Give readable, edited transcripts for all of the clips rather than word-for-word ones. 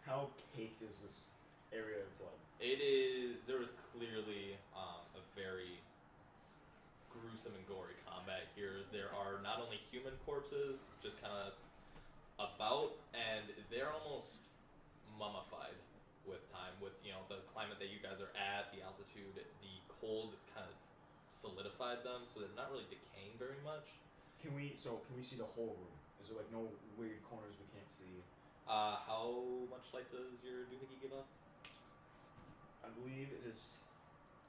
how caked is this area of blood? It is. There is clearly a very gruesome and gory combat here. There are not only human corpses, just kind of about, and they're almost mummified with time. With the climate that you guys are at, the altitude, the cold kind of solidified them, so they're not really decaying very much. Can we see the whole room? Is there like no weird corners we can't see? How much light does your doohickey give off? I believe it is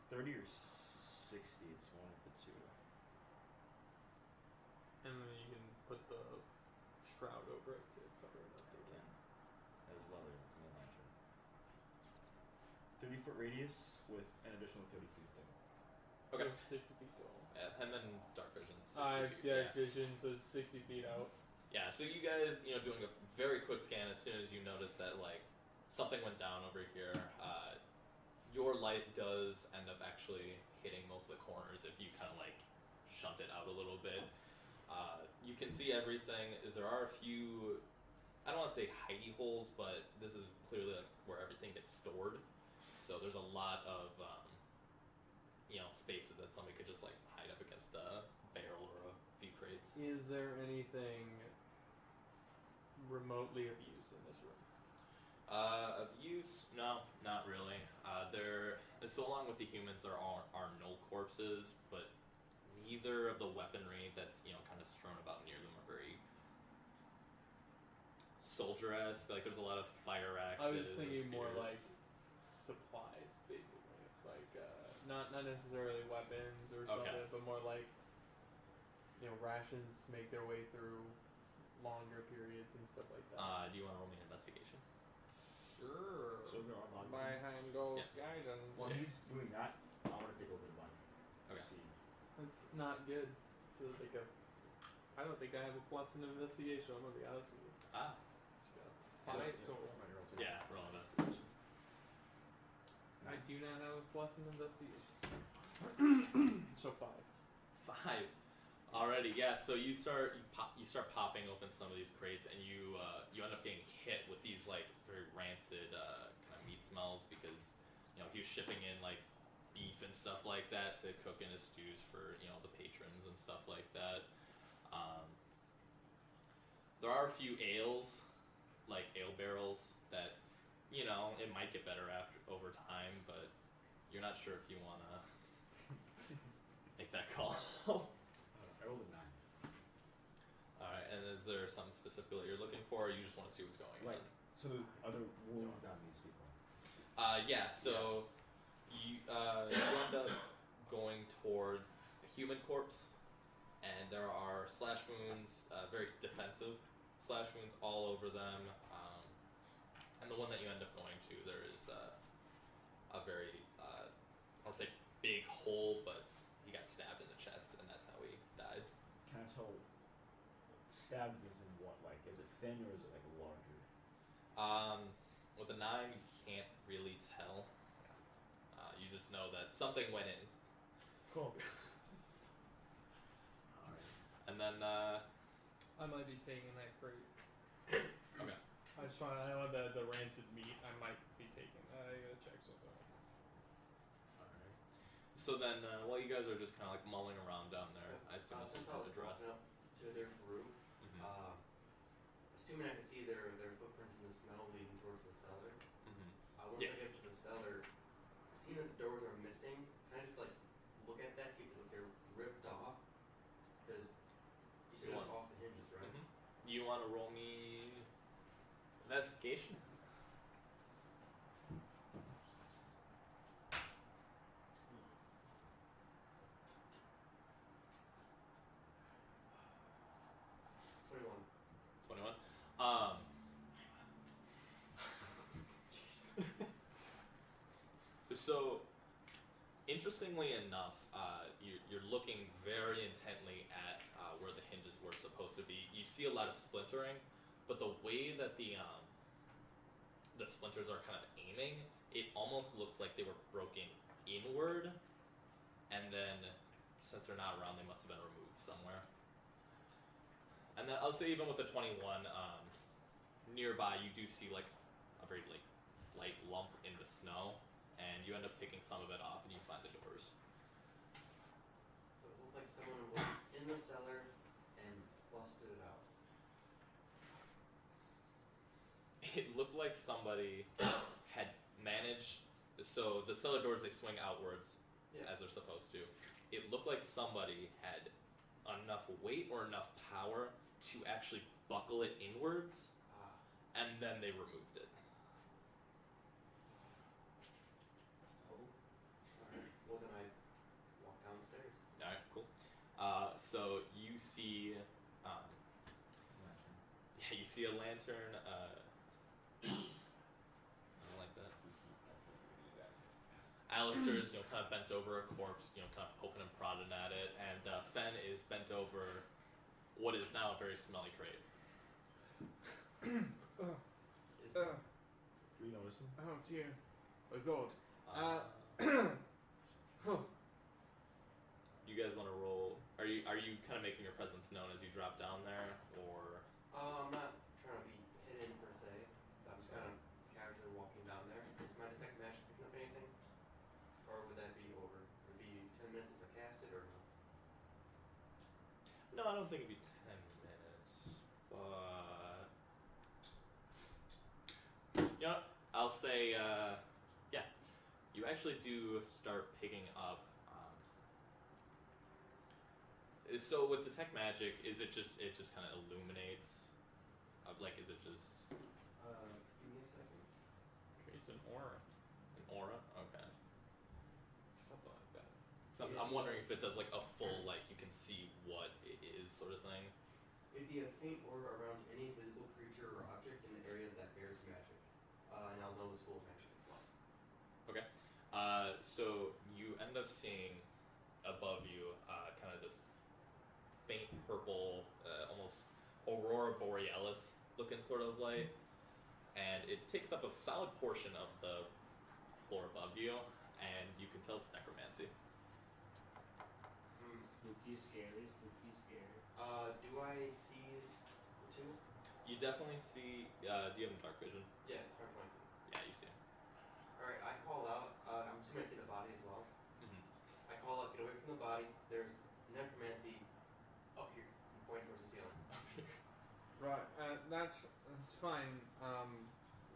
30 or 60. It's one of the two. And then you can put the shroud over it to cover it up. Again, as well, it's an lantern. 30-foot radius with an additional 30 feet though. Okay. 60 feet tall. And then dark vision. 60 feet, Dark vision, so 60 feet out. Yeah, so you guys, doing a very quick scan as soon as you notice that, something went down over here. Your light does end up actually hitting most of the corners if you kind of, shunt it out a little bit. You can see everything. There are a few, I don't want to say hidey holes, but this is clearly, where everything gets stored. So there's a lot of, spaces that somebody could just, hide up against a barrel or a few crates. Is there anything remotely of use in this room? Of use? No, not really. So along with the humans, there are no corpses, but neither of the weaponry that's, kind of strewn about near them are very soldier-esque. There's a lot of fire axes. I was thinking and more spears. like supplies, basically. Not necessarily weapons or something, Okay. but more like, rations make their way through longer periods and stuff like that. Do you want to roll me an investigation? Sure. So there are logs. My hand goes Yes. guidance. While he's doing that, I want to take a look at the body. Okay. See. It's not good. So I don't think I have a plus in investigation. I'm gonna be honest with you. It's got a 5 total. Yeah, roll an investigation. I do not have a plus in investigation. So 5. 5. Alrighty, yeah. So you start popping open some of these crates, and you end up getting hit with these very rancid kind of meat smells because he was shipping in beef and stuff like that to cook in his stews for the patrons and stuff like that. There are a few ales, ale barrels that it might get better over time, but you're not sure if you wanna make that call. I rolled a 9. Alright, and is there something specific that you're looking for, or you just want to see what's going on? So are there wounds on these people? Yeah, so you end up going towards a human corpse, and there are slash wounds, very defensive slash wounds all over them, and the one that you end up going to, there is a very, I don't say big hole, but he got stabbed in the chest, and that's how he died. Can I tell stabbed is in what? Is it thin or is it larger? With a 9, you can't really tell. You just know that something went in. Cool. Alright. And then, I might be taking that crate. okay. I want the rancid meat. I might be taking that. I gotta check something. Alright. So then, while you guys are just kind of mulling around down there, I assume this is Since I the was draw. walking up to their room, Mm-hmm. assuming I can see their footprints in the snow leading towards the cellar, Mm-hmm. once I get to the cellar, seeing that the doors are missing, can I just look at that, see if they're ripped off? Because you said it's off the hinges, right? Mm-hmm. You want to roll me investigation? Jeez. 21. So, interestingly enough, you're looking very intently at where the hinges were supposed to be. You see a lot of splintering, but the way that the splinters are kind of aiming, it almost looks like they were broken inward, and then since they're not around, they must have been removed somewhere. And then I'll say even with the 21, nearby you do see a very like slight lump in the snow, and you end up picking some of it off, and you find the doors. So it looked like someone was in the cellar and busted it out. It looked like somebody had managed. So the cellar doors, they swing outwards as they're supposed to. It looked like somebody had enough weight or enough power to actually buckle it inwards, and then they removed it. Oh. Alright. Well, then I walk down the stairs. Alright, cool. So you see, yeah, you see a lantern. I don't like that. Alastor is, kind of bent over a corpse, kind of poking and prodding at it, and Fen is bent over what is now a very smelly crate. Do we notice him? Oh dear. Oh god. You guys want to roll? Are you kind of making your presence known as you drop down there, or? I'm not trying to be hidden per se. I'm just kind of casually walking down there. Is my detect magic picking up anything? Or would that be over? Would it be 10 minutes since I cast it, or no? No, I don't think it'd be 10 minutes, but I'll say, yeah, you actually do start picking up. So with detect magic, is it just kind of illuminates? Like, is it just Give me a second. Creates an aura. an aura? Okay. Something like that. So I'm wondering if it does like a full, like you can see what it is sort of thing. It'd be a faint aura around any visible creature or object in the area that bears magic. And I'll know the school of magic as well. Okay. So you end up seeing above you kind of this faint purple, almost aurora borealis looking sort of light, and it takes up a solid portion of the floor above you, and you can tell it's necromancy. Spooky, scary, spooky, scary. Do I see the two? You definitely see. Do you have dark vision? Yeah, hard to find. Yeah, you see him. Alright, I call out. I'm assuming I see the body as well. Mm-hmm. I call out, get away from the body. There's necromancy up here. I'm pointing towards the ceiling. Right, that's fine.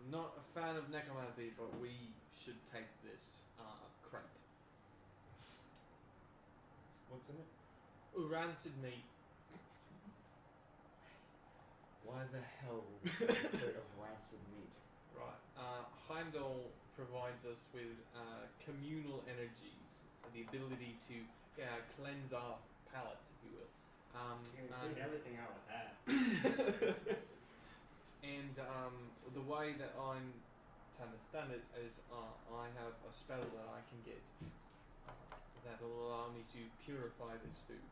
Not a fan of necromancy, but we should take this crate. What's in it? Rancid meat. Why the hell would we get a crate of rancid meat? Right. Heimdall provides us with communal energies, the ability to cleanse our palates, if you will. Can't clean everything out with that. And the way that I'm to understand it is I have a spell that I can get that will allow me to purify this food.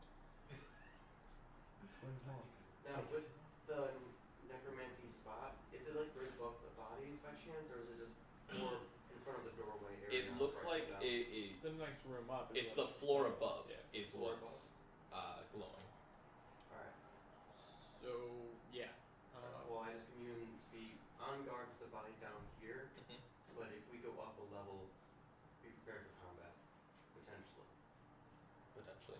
Explains more. Now, with the necromancy spot, is it like right above the bodies by chance, or is it just more in front of the doorway area? It looks like The next room up. it's the floor above is Floor what's glowing. Alright. So yeah. Well, I just commune to be on guard with the body down here, Mhm. but if we go up a level, be prepared for combat. Potentially. Potentially.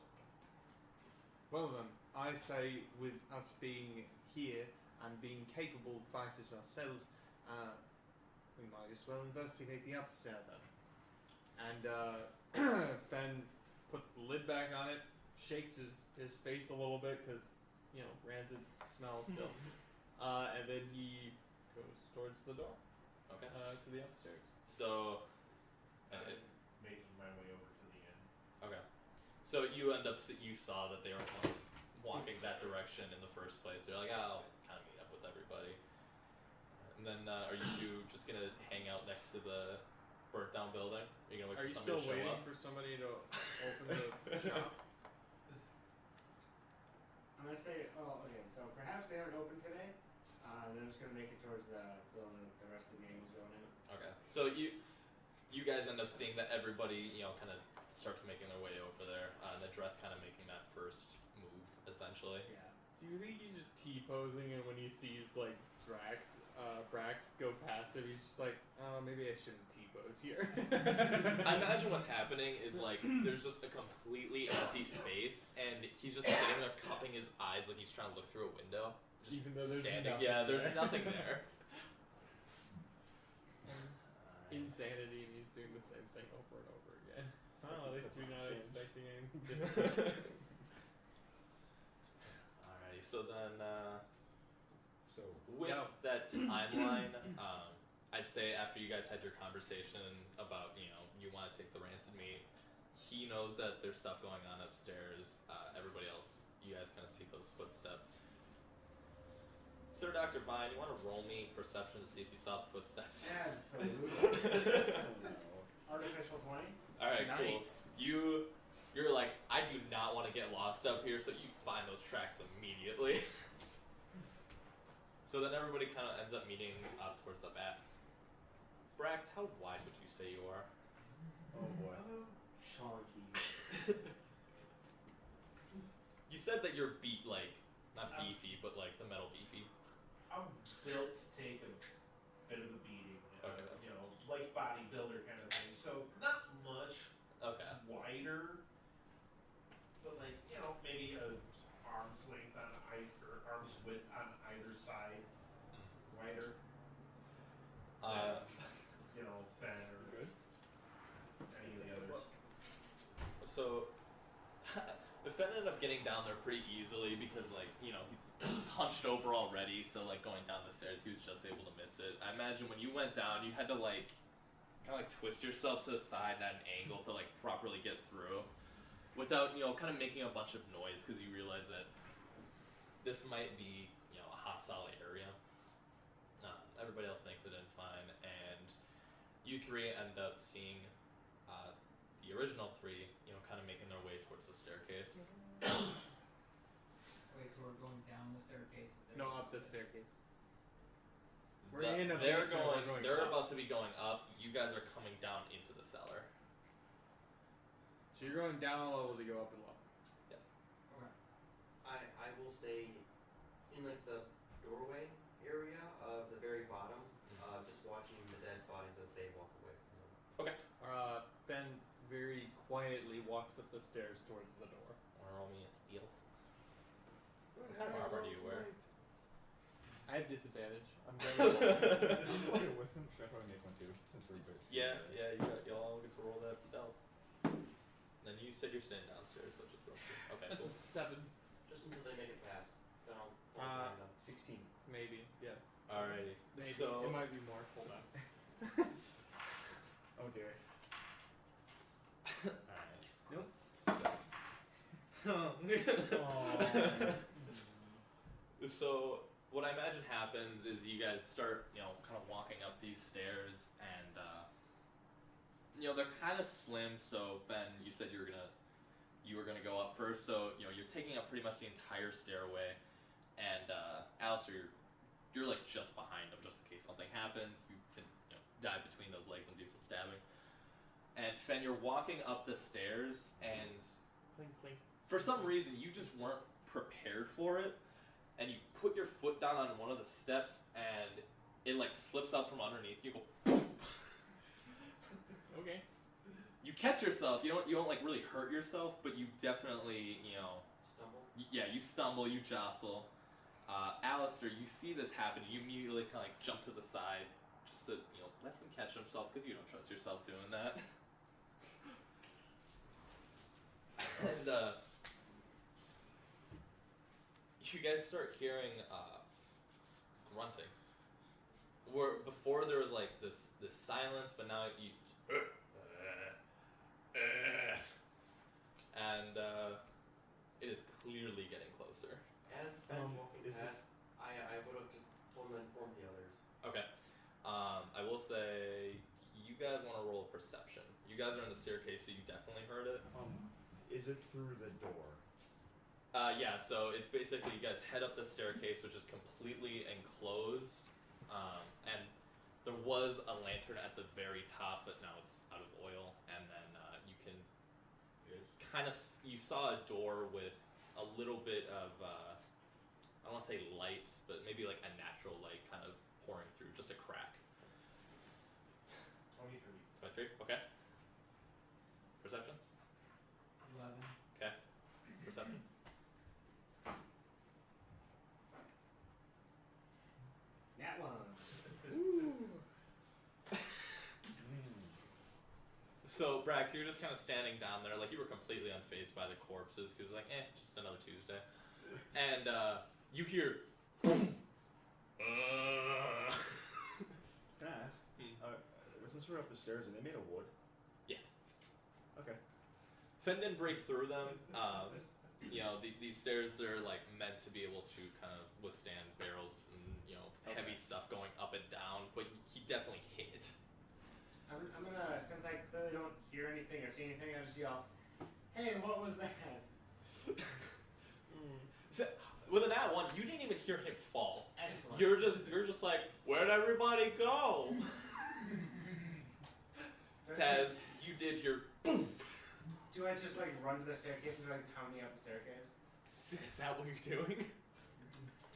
Well then, I say with us being here and being capable fighters ourselves, we might as well investigate the upstairs then. And Fen puts the lid back on it, shakes his face a little bit because, rancid smell still. And then he goes towards the door Okay. to the upstairs. So. I'm making my way over to the end. Okay. So you end up you saw that they were kind of walking that direction in the first place. You're like, I'll kind of meet up with everybody. And then are you two just gonna hang out next to the burnt down building? Are you gonna wait Are for you somebody still to show waiting up? for somebody to open the shop? I'm gonna say, okay, so perhaps they aren't open today. And I'm just gonna make it towards the building that the rest of the game is going in. Okay. So you guys end up seeing that everybody, kind of starts making their way over there. And the Dreth kind of making that first move, essentially. Yeah. Do you think he's just T-posing and when he sees, like, Drax Brax go past him. He's just like, oh, maybe I shouldn't T-pose here. I imagine what's happening is like there's just a completely empty space, and he's just sitting there cupping his eyes like he's trying to look through a window. Just Even though there's standing. nothing Yeah, there's there. nothing there. Insanity, and he's doing the same thing over and over again. Oh, At least it's a you're not change. expecting anything different. Alrighty, so then So with Yeah. that timeline, I'd say after you guys had your conversation about, you want to take the rancid meat, he knows that there's stuff going on upstairs. Everybody else, you guys kind of see those footsteps. Sir Dr. Vine, you want to roll me perception to see if you saw the footsteps? Absolutely. Artificial 20. Alright, Nice. cool. You're like, I do not want to get lost up here, so you find those tracks immediately. So then everybody kind of ends up meeting up towards the back. Brax, how wide would you say you are? oh boy. Chonky. You said that you're not beefy, but like the metal beefy. I'm built to take a bit of a beating, Okay. like bodybuilder kind of thing. So not much Okay. wider, but like maybe a arm's length on either, arm's width on either side, wider. Ben or Good. any of the others. So the Fen ended up getting down there pretty easily because he's hunched over already, so like going down the stairs he was just able to miss it. I imagine when you went down you had to kind of twist yourself to the side at an angle to properly get through without kind of making a bunch of noise because you realize that this might be a hostile area. Everybody else makes it in fine, and you three end up seeing the original three kind of making their way towards the staircase. Wait, so we're going down the staircase? No, up the staircase. They're going up. about to be going up. You guys are coming down into the cellar. So you're going down a level to go up a level. Yes. Okay. I will stay in like the doorway area of the very bottom, just watching the dead bodies as they walk away from them. Ben very quietly walks up the stairs towards the door. Want to roll me a stealth? What kind of armor do you wear? I have disadvantage. I'm going I'm with him. Should I probably make one too? Since we're good. Yeah, y'all get to roll that stealth. Then you said you're staying downstairs, so just those two. Okay, That's cool. a 7, Just until they make it past. Then I'll fall Uh, behind them. 16. maybe. Yes. Alrighty. Maybe. So It might be more. Hold on. Oh dear. Alright. Nope. So what I imagine happens is you guys start, kind of walking up these stairs, and they're kind of slim. So Ben, you said you were gonna go up first. So you're taking up pretty much the entire stairway, and Alastor, you're like just behind them, just in case something happens. You can dive between those legs and do some stabbing. And Fen, you're walking up the stairs, and Clink, clink. for some reason you just weren't prepared for it, and you put your foot down on one of the steps, and it slips out from underneath you. Go. Okay. You catch yourself. You don't really hurt yourself, but you definitely Stumble. you stumble, you jostle. Alastor, you see this happen, you immediately kind of jump to the side just to let him catch himself because you don't trust yourself doing that. And you guys start hearing grunting. Where before there was this silence, but now you and it is clearly getting closer. As Ben's walking is it- past, I would have just told him to inform the others. Okay. I will say you guys want to roll a perception. You guys are in the staircase, so you definitely heard it. Is it through the door? Yeah, so it's basically you guys head up the staircase, which is completely enclosed, and there was a lantern at the very top, but now it's out of oil, and then you can you saw a door with a little bit of I don't want to say light, but maybe like a natural light kind of pouring through, just a crack. 23. 23. Okay. Perception. 11. Okay. Perception. That one. So, Brax, you were just kind of standing down there, like you were completely unfazed by the corpses, because like, just another Tuesday. And you hear. Can I ask? Since we're up the stairs, are they made of wood? Yes. Okay. Fen didn't break through them. These stairs, they're like meant to be able to kind of withstand barrels and heavy stuff going up and down, but he definitely hit it. I'm gonna, since I clearly don't hear anything or see anything, I just yell, "Hey, what was that?" So, with an at one, you didn't even hear him fall. Excellent. You're just like, where'd everybody go? Taz, you did your. Do I just like run to the staircase and like pound me up the staircase? Is that what you're doing?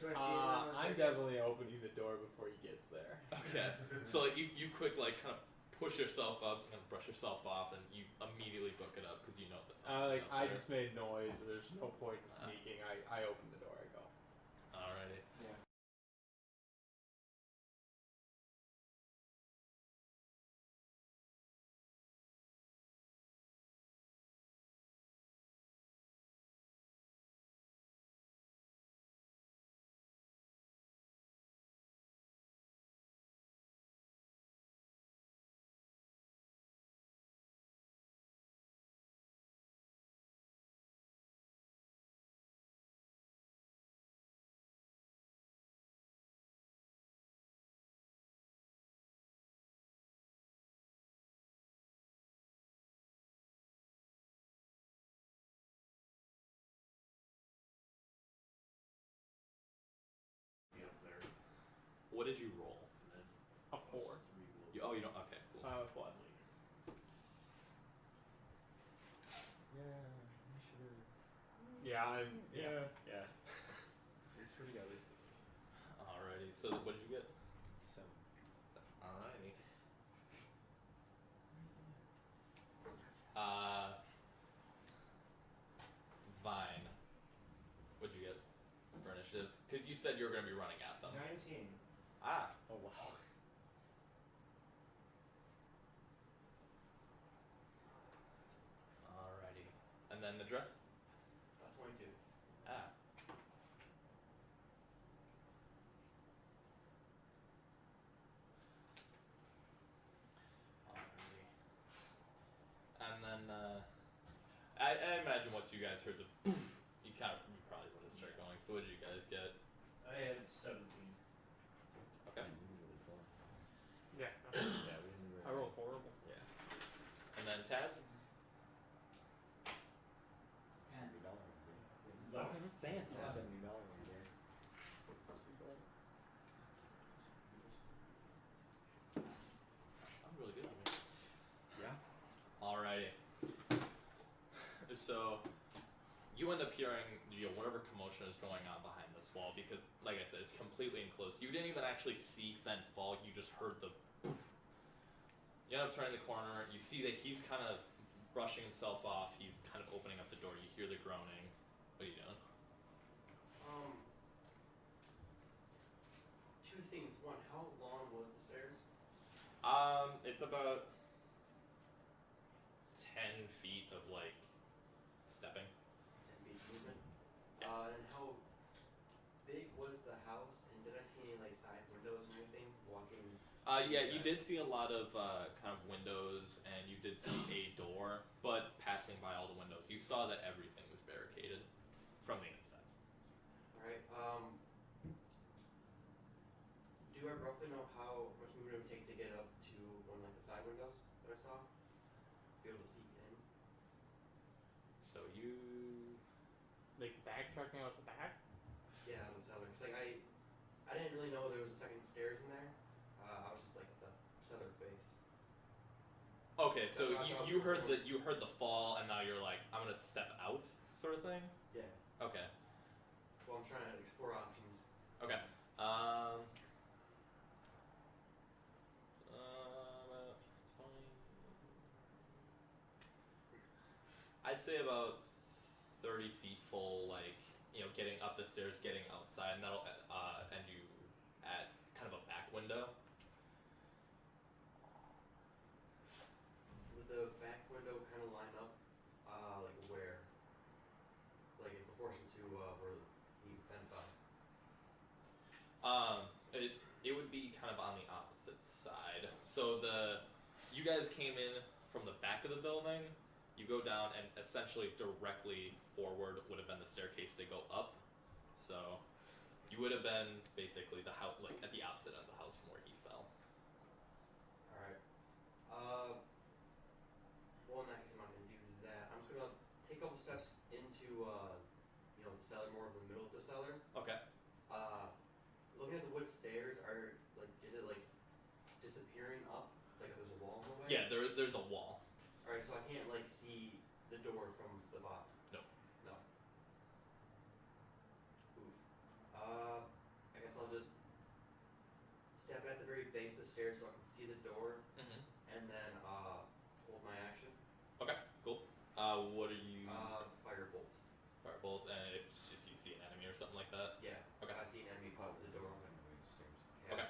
Do I see him on the I'm staircase? definitely opening the door before he gets there. Okay. So like you quick like kind of push yourself up and brush yourself off, and you immediately book it up because you know that's. I just made noise. There's no point in sneaking. I open the door. I go. Alrighty. Yeah. Be up there. What did you roll? And then A 4. You don't. Okay, cool. Plus. Yeah, we should. Yeah. Yeah. It's pretty ugly. Alrighty. So what did you get? 7. Alrighty. Vine. What'd you get for initiative? Because you said you were going to be running at them. 19. Ah. Oh wow. Alrighty. And then the dress? 22. Ah. Alrighty. And then, I imagine once you guys heard the you probably would have started going. So what did you guys get? I had 17. Okay. Really fun. Yeah. Yeah, we didn't really. I rolled horrible. Yeah. And then Taz? And $70 one day. Eleven. Fantastic. $70 Yeah. one day. I'm really good at it. Yeah. Alrighty. So, you end up hearing whatever commotion is going on behind this wall because, like I said, it's completely enclosed. You didn't even actually see Fen fall. You just heard the. You end up turning the corner. You see that he's kind of brushing himself off. He's kind of opening up the door. You hear the groaning. What are you doing? Two things. One, how long was the stairs? It's about 10 feet of like stepping. 10 feet movement. Yeah. And how big was the house? And did I see any like side windows or anything? Walking. Yeah, you did see a lot of kind of windows, and you did see a door, but passing by all the windows, you saw that everything was barricaded from the inside. All right. Do I roughly know how much movement it would take to get up to one like the side windows that I saw? Be able to see in. So you. Like backtracking out the back? Yeah, the cellar. Cause like I didn't really know there was a second stairs in there. I was just like at the cellar base. Okay, so That's what I you thought. heard you heard the fall, and now you're like, I'm gonna step out, sort of thing. Yeah. Okay. Well, I'm trying to explore options. Okay. I'd say about 30 feet full, like, getting up the stairs, getting outside, and that'll end you at kind of a back window. Would the back window kind of line up, like where? Like in proportion to where he fend by? It would be kind of on the opposite side. So you guys came in from the back of the building. You go down, and essentially directly forward would have been the staircase to go up. So you would have been basically the house, like at the opposite end of the house from where he fell. All right. Well, in that case, I'm not gonna do that. I'm just gonna take a couple steps into, the cellar, more of the middle of the cellar. Okay. Looking at the wood stairs, is it like disappearing up? Like if there's a wall in the way? Yeah, there's a wall. All right, so I can't like see the door from the bottom. No. No. Oof. I guess I'll just step at the very base of the stairs so I can see the door, Mm-hmm. and then hold my action. Okay, cool. What are you? Firebolt. Firebolt, and it's just you see an enemy or something like that. Yeah. Okay. If I see an enemy pop with the door, I'm gonna Okay.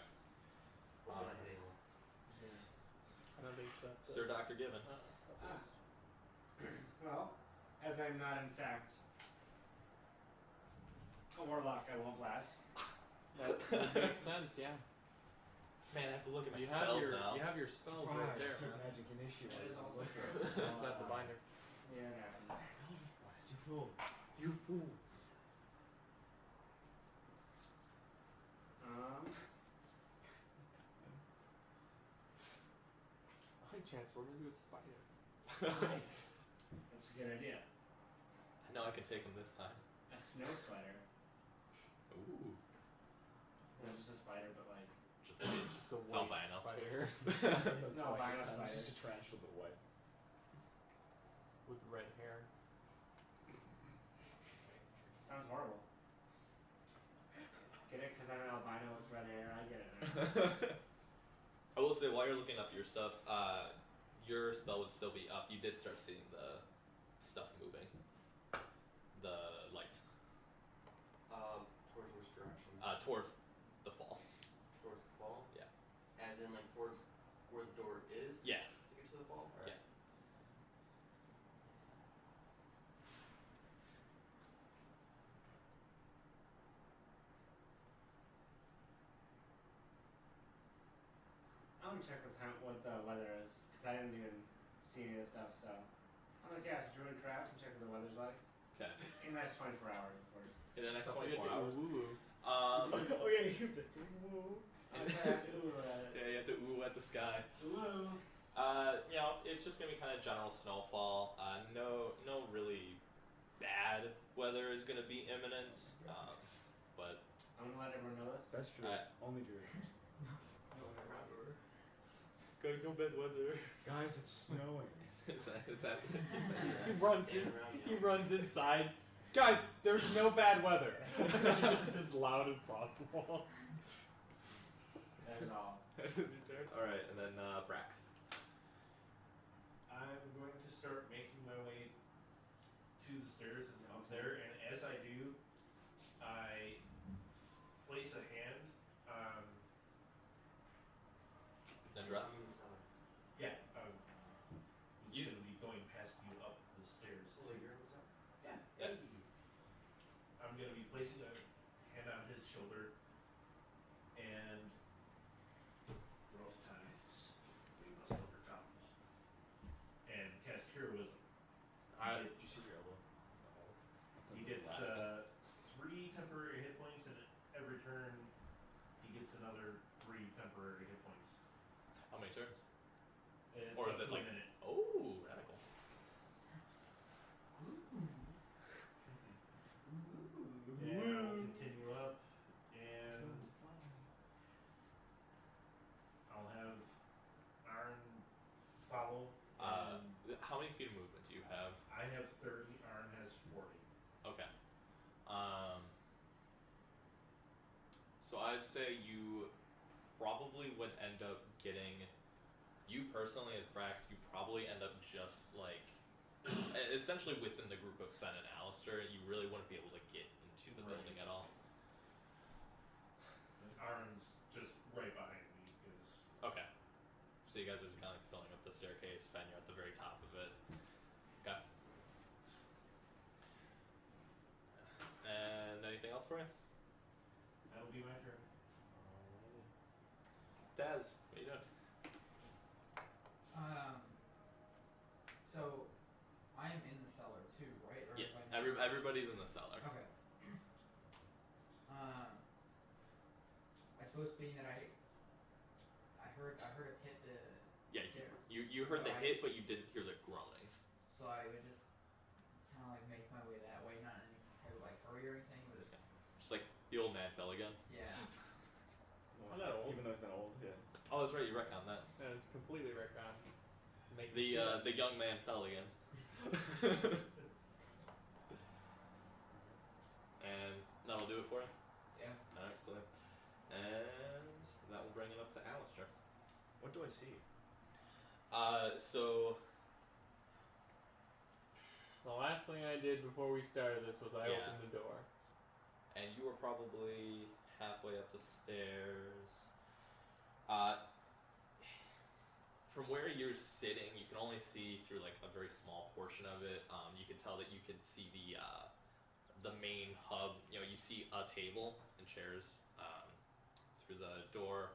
Hopefully not hit anyone. I don't think that. Sir Dr. Given. Well, as I'm not in fact a warlock, I won't blast. That would make sense, yeah. Man, I have to look at my You spells have your now. you have your spells right there, Took man. magic initiative. That is also Look true. at it. It's not the binder. Yeah, it happens. You fool. You fools. I transformed into a spider. That's a good idea. I know I can take him this time. A snow spider. Ooh. Not just a spider, but like Just Just a It's white albino. spider it's no albino It's spider. just a tarantula but white. with red hair. Sounds horrible. Get it? Because I'm an albino with red hair. I get it now. I will say, while you're looking up your stuff, your spell would still be up. You did start seeing the stuff moving. The light. Towards which direction? Towards the fall. Towards the fall? Yeah. As in, like, towards where the door is? Yeah. To get to the fall? Alright. Yeah. I'm gonna check what the weather is, because I didn't even see any of this stuff, so I'm gonna cast Druidcraft and check what the weather's like. Okay. In the next 24 hours, of course. In the next Don't forget 24 to hours. ooh. Oh yeah, you have to. Woo. I'm gonna have to ooh at it. Yeah, you have to ooh at the sky. Ooh. It's just gonna be kind of general snowfall. No really bad weather is gonna be imminent. But I'm gonna let everyone know this. That's true. Alright. Only Druid. no bad weather. Guys, it's snowing. Is that He runs Stand in. around He yelling. runs inside. Guys, there's no bad weather. Just as loud as possible. That is all. That is your turn. All right, and then Brax. I'm going to start making my way to the stairs and up there, and as I do, I place a hand on. Then drop. You inside. Yeah, it's You- gonna be going past you up the stairs. So you're inside? Yeah. Yeah. I'm gonna be placing a hand on his shoulder, and rough times we must overcome, and cast heroism. Did you see your elbow? He gets 3 temporary hit points, and every turn he gets another 3 temporary hit points. How many turns? It's Or is up it to a like- minute? Oh, radical. And I'll continue up, and I'll have Arn follow. How many feet of movement do you have? I have 30, Arn has 40. Okay. So I'd say you probably would end up getting, you personally as Brax, you probably end up just like essentially within the group of Fen and Alastor, you really wouldn't be able to get into the building at all. And Aaron's just right behind me because Okay. So you guys are just kind of like filling up the staircase. Fen, you're at the very top of it. Okay. And anything else for you? that'll be my turn. Daz, what are you doing? So I am in the cellar too, right? Or Yes, am I- everybody's in the cellar. Okay. I suppose being that I heard it hit the Yeah, stair, you heard So the I- hit, but you didn't hear the groaning. so I would just kind of like make my way that way, not in any type of like hurry or anything. It was Just like the old man fell again. yeah. No, I'm it's not old. Even though it's not old, yeah. Oh, that's right, you retconned that. Yeah, it's completely retcon. Make me see The young man fell again. And that'll do it for you? Yeah. Alright, cool. And that will bring it up to Alastor. What do I see? So The last thing I did before we started this was I Yeah. opened the door. and you were probably halfway up the stairs. From where you're sitting, you can only see through like a very small portion of it. You can tell that you can see the main hub. You know, you see a table and chairs through the door.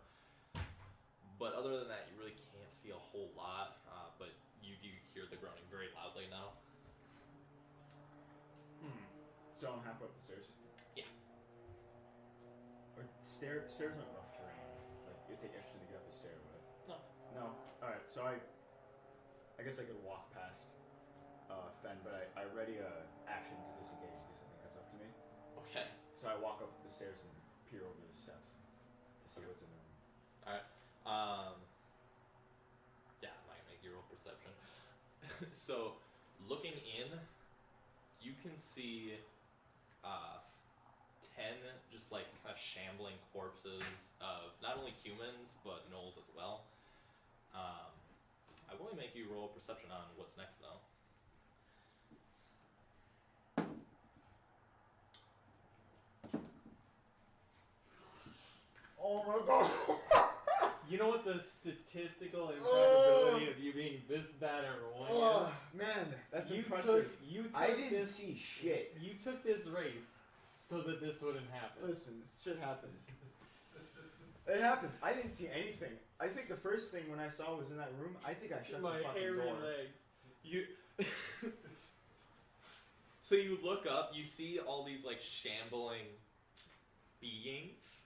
But other than that, you really can't see a whole lot. But you do hear the groaning very loudly now. So I'm halfway up the stairs. Yeah. Are stairs aren't rough terrain. Like it take extra to get up the stair with. No. No. All right. So I guess I could walk past Fen, but I ready a action to disengage in case something comes up to me. Okay. So I walk up the stairs and peer over the steps to see what's in the room. Yeah, I'm not gonna make you roll perception. So, looking in, you can see 10 just like kind of shambling corpses of not only humans but gnolls as well. I will make you roll perception on what's next though. Oh my god! You know what the statistical improbability of you being this bad at rolling Oh is? man, that's you impressive. you took I didn't this. see shit. You took this race so that this wouldn't happen. Listen, shit happens. It happens. I didn't see anything. I think the first thing when I saw was in that room. I think I shut My the fucking hairy door. legs. You So you look up, you see all these like shambling beings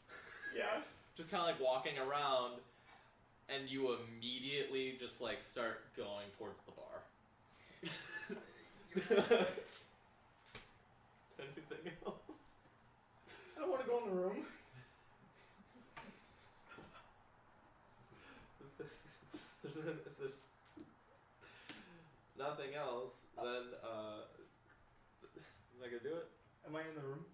Yeah. just kind of like walking around, and you immediately just like start going towards the bar. Anything else? I don't want to go in the room. If there's nothing else, then is that gonna do it? Am I in the room?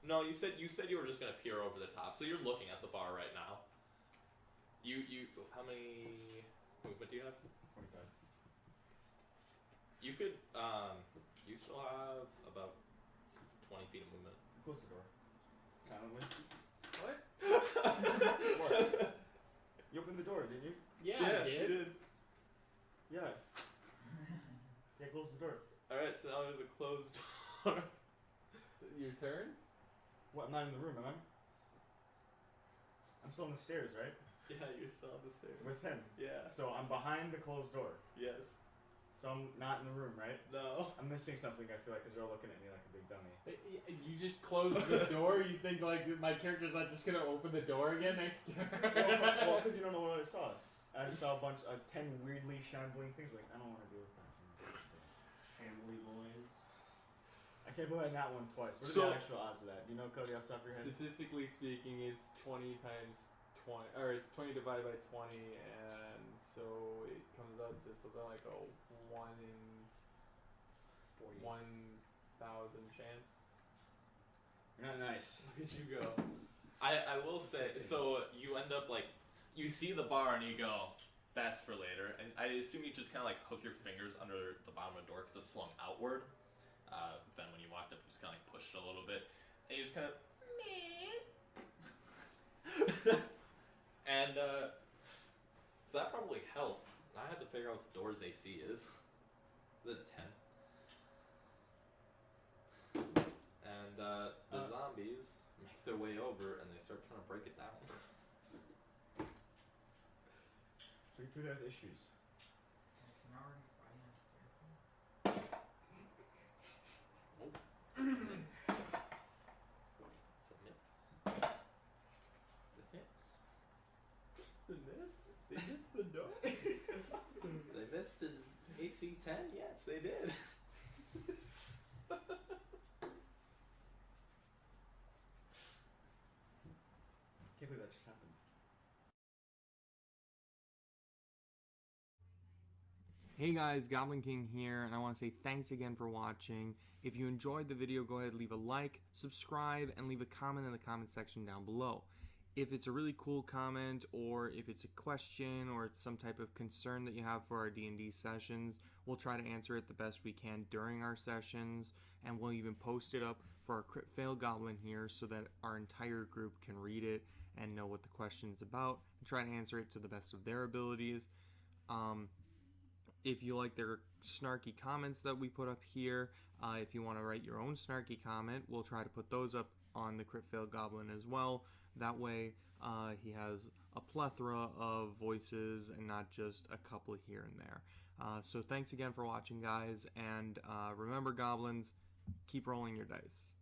No. You said you were just gonna peer over the top, so you're looking at the bar right now. You how many movement do you have? 25. You could you still have about 20 feet of movement. Close the door. Silently. What? What? You opened the door, didn't you? Yeah, I you did. did. Yeah. Yeah, close the door. All right, so now there's a closed door. Your turn? What? I'm not in the room, am I? I'm still on the stairs, right? Yeah, you're still on the stairs. With him. Yeah. So I'm behind the closed door. Yes. So I'm not in the room, right? No. I'm missing something, I feel like, because they're all looking at me like a big dummy. You just closed the door. You think like my character's not just gonna open the door again next turn? Well, because you don't know what I saw. I just saw a bunch of 10 weirdly shambling things. Like, I don't want to deal with that. Shambly boys. I can't believe I got one twice. What are So- the actual odds of that? Do you know, Cody, off the top of your head? Statistically speaking, it's 20 times 20, or it's 20 divided by 20, and so it comes out to something like a 1 in 40. 1,000 chance. You're not nice. Look at you go. I will say, so you end up like, you see the bar and you go, Best for later. And I assume you just kind of like hook your fingers under the bottom of the door because it's swung outward. Then when you walked up, you just kind of like pushed it a little bit, and you just kind of. And so that probably helped. I had to figure out what the door's AC is. Is it a 10? And the zombies make their way over and they start trying to break it down. We could have issues. It's an already fighting us It's a miss. It's a hit. It's a miss. They missed the door. They missed an AC 10? Yes, they did. Can't believe that just happened. Hey guys, Goblin King here, and I want to say thanks again for watching. If you enjoyed the video, go ahead and leave a like, subscribe, and leave a comment in the comment section down below. If it's a really cool comment, or if it's a question, or it's some type of concern that you have for our D&D sessions, we'll try to answer it the best we can during our sessions, and we'll even post it up for our Crit Fail Goblin here so that our entire group can read it and know what the question is about, and try to answer it to the best of their abilities. If you like their snarky comments that we put up here, if you want to write your own snarky comment, we'll try to put those up on the Crit Fail Goblin as well. That way, he has a plethora of voices and not just a couple here and there. So thanks again for watching, guys, and remember, Goblins, keep rolling your dice.